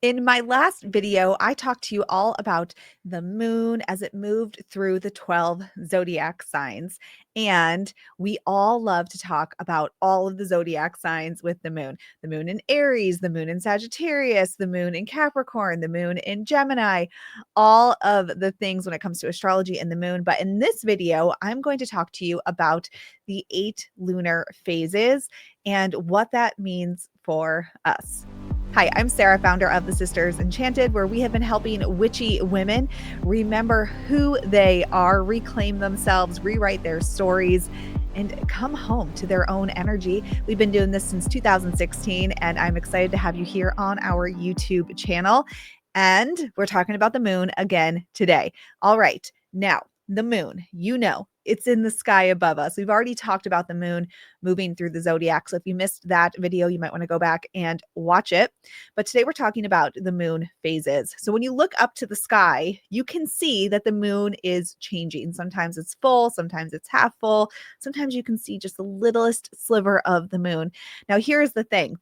In my last video, I talked to you all about the moon as it moved through the 12 zodiac signs. And we all love to talk about all of the zodiac signs with the moon in Aries, the moon in Sagittarius, the moon in Capricorn, the moon in Gemini, all of the things when it comes to astrology and the moon. But in this video, I'm going to talk to you about the 8 lunar phases and what that means for us. Hi, I'm Sarah, founder of the Sisters Enchanted, where we have been helping witchy women remember who they are, reclaim themselves, rewrite their stories, and come home to their own energy. We've been doing this since 2016, and I'm excited to have you here on our YouTube channel. And we're talking about the moon again today. All right, now the moon, it's in the sky above us. We've already talked about the moon moving through the zodiac. So if you missed that video, you might want to go back and watch it. But today we're talking about the moon phases. So when you look up to the sky, you can see that the moon is changing. Sometimes it's full, sometimes it's half full. Sometimes you can see just the littlest sliver of the moon. Now, here's the thing.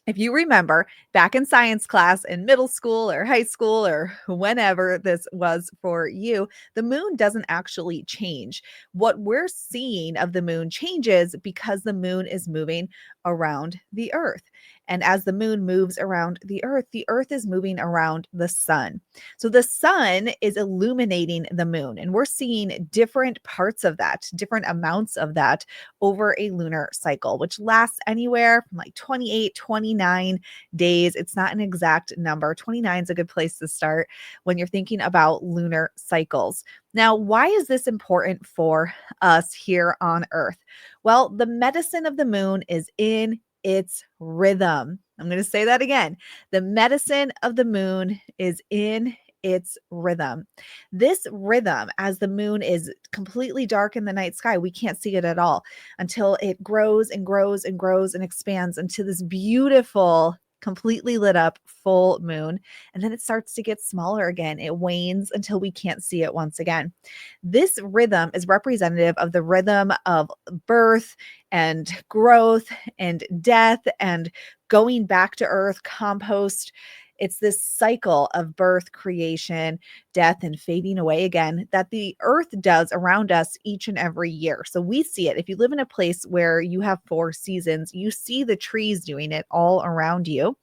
If you remember back in science class in middle school or high school or whenever this was for you, the moon doesn't actually change. What we're seeing of the moon changes because the moon is moving around the earth. And as the moon moves around the earth is moving around the sun. So the sun is illuminating the moon, and we're seeing different parts of that, different amounts of that over a lunar cycle, which lasts anywhere from like 28, 29 days. It's not an exact number. 29 is a good place to start when you're thinking about lunar cycles. Now, why is this important for us here on Earth? Well, the medicine of the moon is in its rhythm. I'm going to say that again. The medicine of the moon is in its rhythm. This rhythm, as the moon is completely dark in the night sky, we can't see it at all until it grows and grows and grows and expands into this beautiful, completely lit up full moon. And then it starts to get smaller again. It wanes until we can't see it once again. This rhythm is representative of the rhythm of birth and growth and death and going back to earth, compost. It's this cycle of birth, creation, death, and fading away again that the earth does around us each and every year. So we see it. If you live in a place where you have 4 seasons, you see the trees doing it all around you.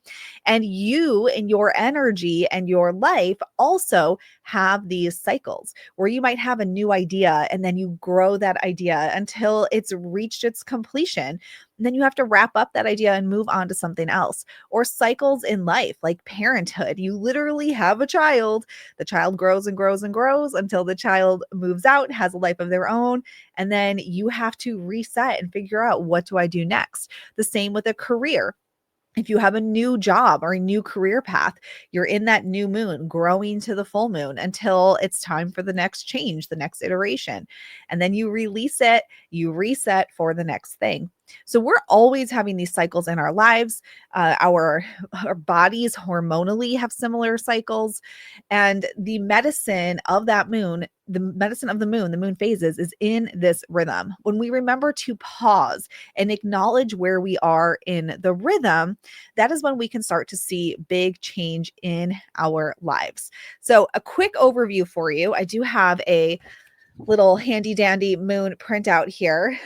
And you and your energy and your life also have these cycles where you might have a new idea and then you grow that idea until it's reached its completion. And then you have to wrap up that idea and move on to something else. Or cycles in life, like parenthood. You literally have a child. The child grows and grows and grows until the child moves out, has a life of their own. And then you have to reset and figure out, what do I do next? The same with a career. If you have a new job or a new career path, you're in that new moon, growing to the full moon until it's time for the next change, the next iteration. And then you release it, you reset for the next thing. So we're always having these cycles in our lives. Our bodies hormonally have similar cycles. And the medicine of that moon, the medicine of the moon phases, is in this rhythm. When we remember to pause and acknowledge where we are in the rhythm, that is when we can start to see big change in our lives. So a quick overview for you. I do have a little handy dandy moon printout here.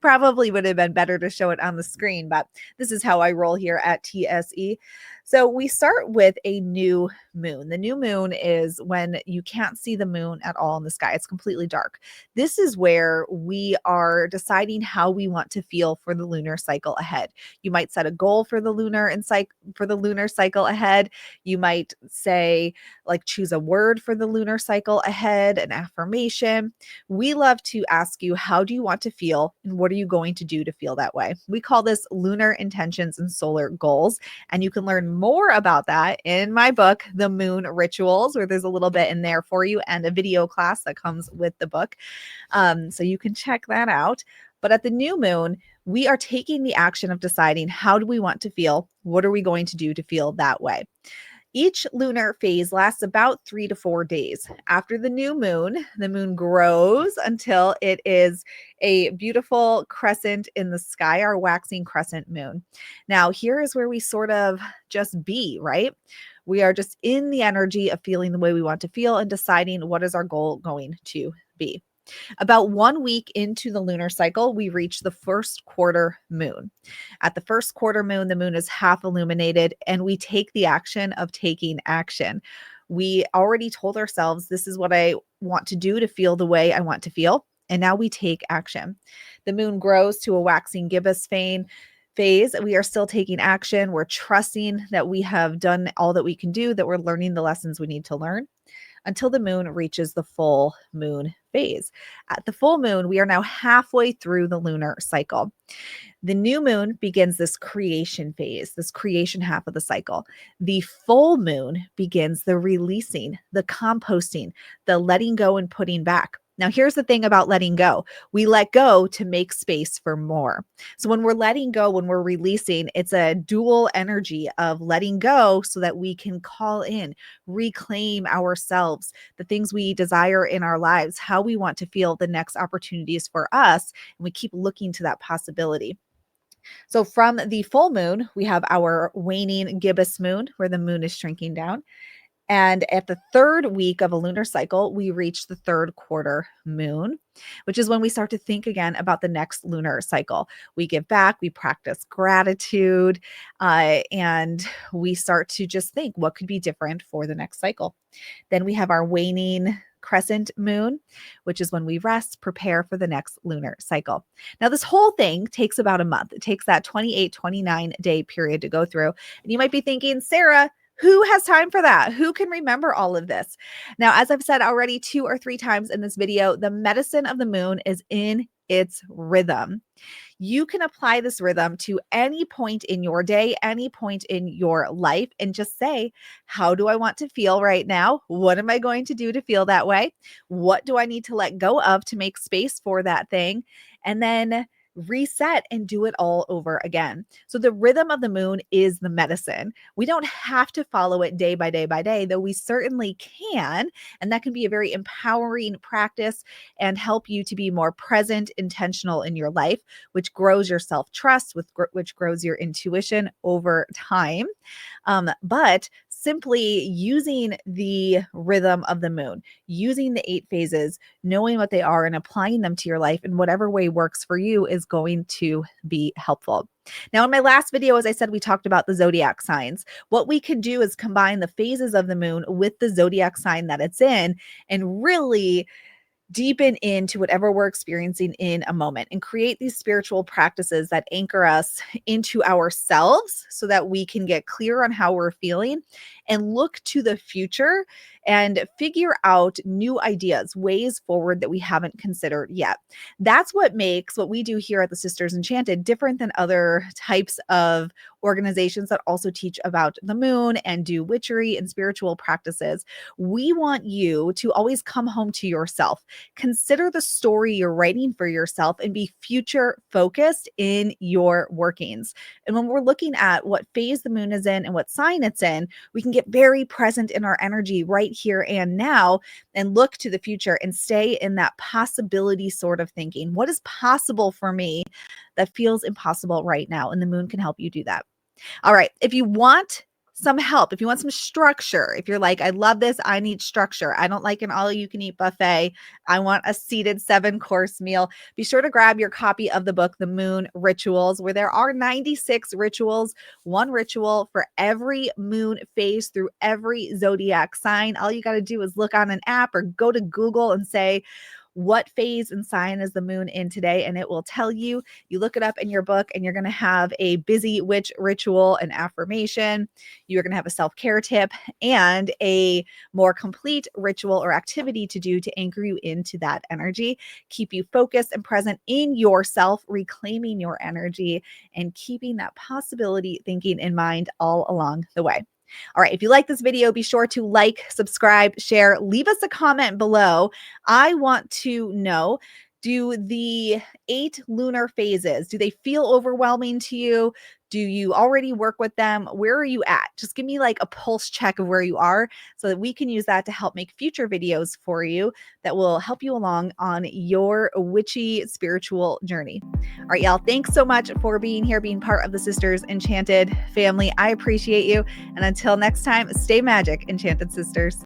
Probably would have been better to show it on the screen, but this is how I roll here at TSE. So we start with a new moon. The new moon is when you can't see the moon at all in the sky. It's completely dark. This is where we are deciding how we want to feel for the lunar cycle ahead. You might set a goal for the lunar cycle ahead. You might say, like, choose a word for the lunar cycle ahead, an affirmation. We love to ask you, how do you want to feel and what are you going to do to feel that way? We call this lunar intentions and solar goals. And you can learn more about that in my book, The Moon Rituals, where there's a little bit in there for you and a video class that comes with the book. So you can check that out. But at the new moon, we are taking the action of deciding, how do we want to feel? What are we going to do to feel that way? Each lunar phase lasts about 3 to 4 days. After the moon grows until it is a beautiful crescent in the sky, our waxing crescent moon. Now, here is where we sort of just be, right? We are just in the energy of feeling the way we want to feel and deciding what is our goal going to be. About 1 week into the lunar cycle, we reach the first quarter moon. At the first quarter moon, the moon is half illuminated, and we take the action of taking action. We already told ourselves, this is what I want to do to feel the way I want to feel. And now we take action. The moon grows to a waxing gibbous phase. We are still taking action. We're trusting that we have done all that we can do, that we're learning the lessons we need to learn until the moon reaches the full moon phase. At the full moon, we are now halfway through the lunar cycle. The new moon begins this creation phase, this creation half of the cycle. The full moon begins the releasing, the composting, the letting go and putting back. Now, here's the thing about letting go. We let go to make space for more. So when we're letting go, when we're releasing, it's a dual energy of letting go so that we can call in, reclaim ourselves, the things we desire in our lives, how we want to feel, the next opportunities for us. And we keep looking to that possibility. So from the full moon, we have our waning gibbous moon, where the moon is shrinking down. And at the third week of a lunar cycle, we reach the third quarter moon, which is when we start to think again about the next lunar cycle. We give back, we practice gratitude, and we start to just think what could be different for the next cycle. Then we have our waning crescent moon, which is when we rest, prepare for the next lunar cycle. Now, this whole thing takes about a month. It takes that 29 day period to go through. And you might be thinking, Sarah, who has time for that? Who can remember all of this? Now, as I've said already 2 or 3 times in this video, the medicine of the moon is in its rhythm. You can apply this rhythm to any point in your day, any point in your life, and just say, how do I want to feel right now? What am I going to do to feel that way? What do I need to let go of to make space for that thing? And then reset and do it all over again. So the rhythm of the moon is the medicine. We don't have to follow it day by day by day, though we certainly can. And that can be a very empowering practice and help you to be more present, intentional in your life, which grows your self-trust, which grows your intuition over time. But simply using the rhythm of the moon, using the 8 phases, knowing what they are and applying them to your life in whatever way works for you is going to be helpful. Now, in my last video, as I said, we talked about the zodiac signs. What we can do is combine the phases of the moon with the zodiac sign that it's in and really deepen into whatever we're experiencing in a moment and create these spiritual practices that anchor us into ourselves so that we can get clear on how we're feeling and look to the future and figure out new ideas, ways forward that we haven't considered yet. That's what makes what we do here at the Sisters Enchanted different than other types of organizations that also teach about the moon and do witchery and spiritual practices. We want you to always come home to yourself. Consider the story you're writing for yourself and be future focused in your workings. And when we're looking at what phase the moon is in and what sign it's in, we can get very present in our energy right here and now and look to the future and stay in that possibility sort of thinking. What is possible for me that feels impossible right now? And the moon can help you do that. All right. If you want some help, if you want some structure, if you're like, I love this, I need structure. I don't like an all you can eat buffet. I want a seated 7-course meal. Be sure to grab your copy of the book, The Moon Rituals, where there are 96 rituals, one ritual for every moon phase through every zodiac sign. All you got to do is look on an app or go to Google and say, what phase and sign is the moon in today? And it will tell you. You look it up in your book and you're going to have a busy witch ritual, an affirmation. You're going to have a self-care tip and a more complete ritual or activity to do to anchor you into that energy, keep you focused and present in yourself, reclaiming your energy and keeping that possibility thinking in mind all along the way. All right. If you like this video, be sure to like, subscribe, share, leave us a comment below. I want to know, do the 8 lunar phases, do they feel overwhelming to you? Do you already work with them? Where are you at? Just give me like a pulse check of where you are so that we can use that to help make future videos for you that will help you along on your witchy spiritual journey. All right, y'all, thanks so much for being here, being part of the Sisters Enchanted family. I appreciate you. And until next time, stay magic, Enchanted Sisters.